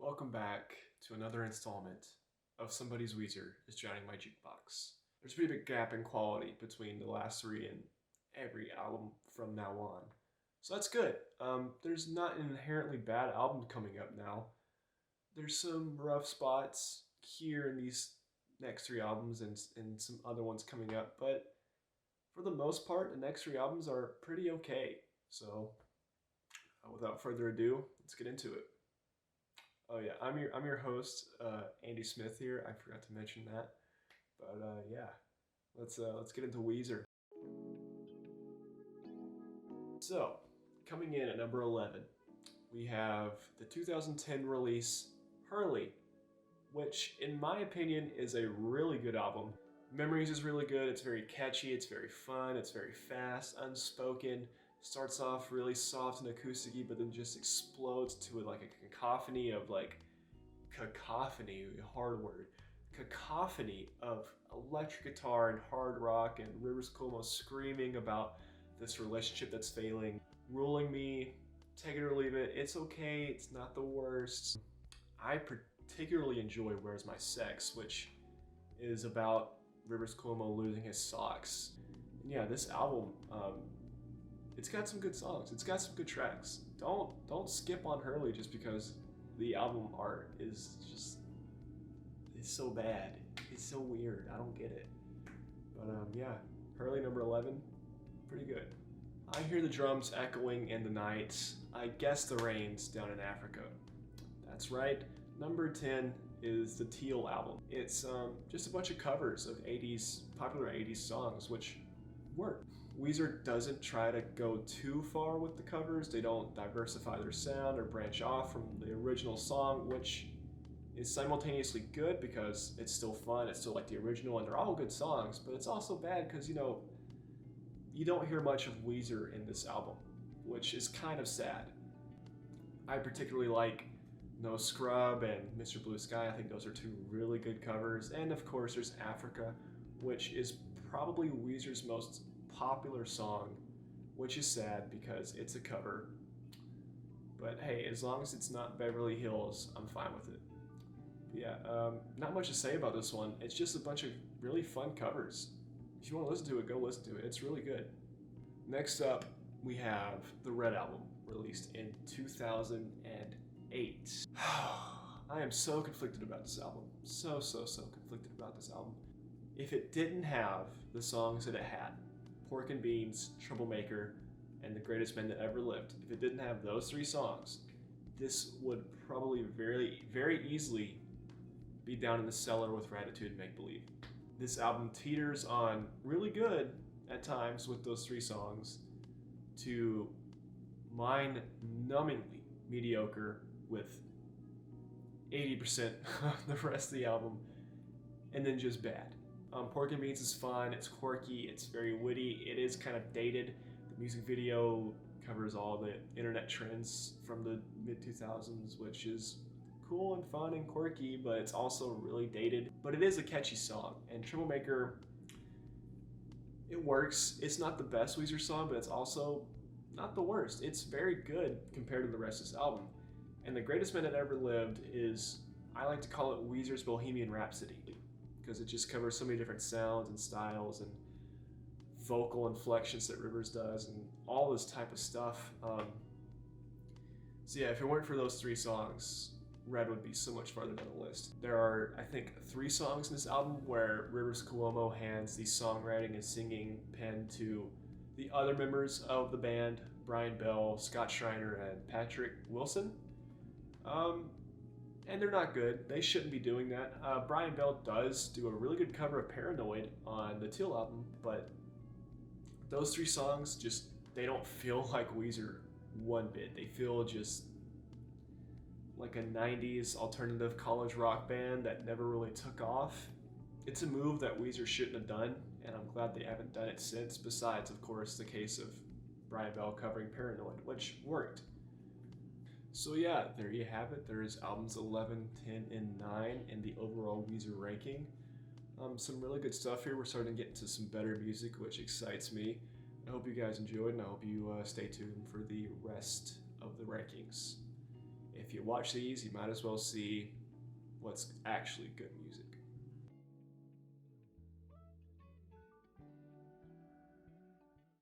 Welcome back to another installment of Somebody's Weezer is Drowning My Jukebox. There's a pretty big gap in quality between the last three and every album from now on. So that's good. There's not an inherently bad album coming up now. There's some rough spots here in these next three albums and some other ones coming up, but for the most part, the next three albums are pretty okay. So without further ado, let's get into it. Oh yeah, I'm your host, Andy Smith here. I forgot to mention that, but yeah, let's get into Weezer. So, coming in at number 11, we have the 2010 release Hurley, which in my opinion is a really good album. Memories is really good. It's very catchy. It's very fun. It's very fast, unspoken. Starts off really soft and acoustic-y, but then just explodes to like a cacophony of hard word, cacophony of electric guitar and hard rock and Rivers Cuomo screaming about this relationship that's failing. Ruling Me, take it or leave it, it's okay, it's not the worst. I particularly enjoy Where's My Sex, which is about Rivers Cuomo losing his socks. And yeah, this album, it's got some good songs. It's got some good tracks. Don't skip on Hurley just because the album art is just, it's so bad. It's so weird. I don't get it. But yeah, Hurley number 11, pretty good. I hear the drums echoing in the night. I guess the rain's down in Africa. That's right. Number 10 is the Teal album. It's just a bunch of covers of popular 80s songs, which work. Weezer doesn't try to go too far with the covers. They don't diversify their sound or branch off from the original song, which is simultaneously good because it's still fun, it's still like the original, and they're all good songs, but it's also bad because, you know, you don't hear much of Weezer in this album, which is kind of sad. I particularly like No Scrub and Mr. Blue Sky. I think those are two really good covers. And of course there's Africa, which is probably Weezer's most popular song, which is sad because it's a cover. But hey, as long as it's not Beverly Hills, I'm fine with it. But yeah, not much to say about this one. It's just a bunch of really fun covers. If you want to listen to it, go listen to it. It's really good. Next up, we have the Red album, released in 2008. I am so conflicted about this album. So conflicted about this album. If it didn't have the songs that it had, Pork and Beans, Troublemaker, and The Greatest Men That Ever Lived, if it didn't have those three songs, this would probably very easily be down in the cellar with Ratitude and Make Believe. This album teeters on really good at times with those three songs to mind-numbingly mediocre with 80% of the rest of the album, and then just bad. Pork and Beans is fun, it's quirky, it's very witty, it is kind of dated. The music video covers all the internet trends from the mid-2000s, which is cool and fun and quirky, but it's also really dated. But it is a catchy song, and Troublemaker, it works. It's not the best Weezer song, but it's also not the worst. It's very good compared to the rest of this album. And The Greatest Men That Ever Lived is, I like to call it Weezer's Bohemian Rhapsody, because it just covers so many different sounds and styles and vocal inflections that Rivers does and all this type of stuff. So yeah, if it weren't for those three songs, Red would be so much farther down the list. There are, I think, 3 songs in this album where Rivers Cuomo hands the songwriting and singing pen to the other members of the band, Brian Bell, Scott Schreiner, and Patrick Wilson. And they're not good. They shouldn't be doing that. Brian Bell does do a really good cover of Paranoid on the Teal album, but those 3 songs just, they don't feel like Weezer one bit. They feel just like a 90s alternative college rock band that never really took off. It's a move that Weezer shouldn't have done, and I'm glad they haven't done it since, besides, of course, the case of Brian Bell covering Paranoid, which worked. So yeah, there you have it. There's albums 11, 10, and 9 in the overall Weezer ranking. Some really good stuff here. We're starting to get into some better music, which excites me. I hope you guys enjoyed, and I hope you stay tuned for the rest of the rankings. If if you watch these, you might as well see what's actually good music.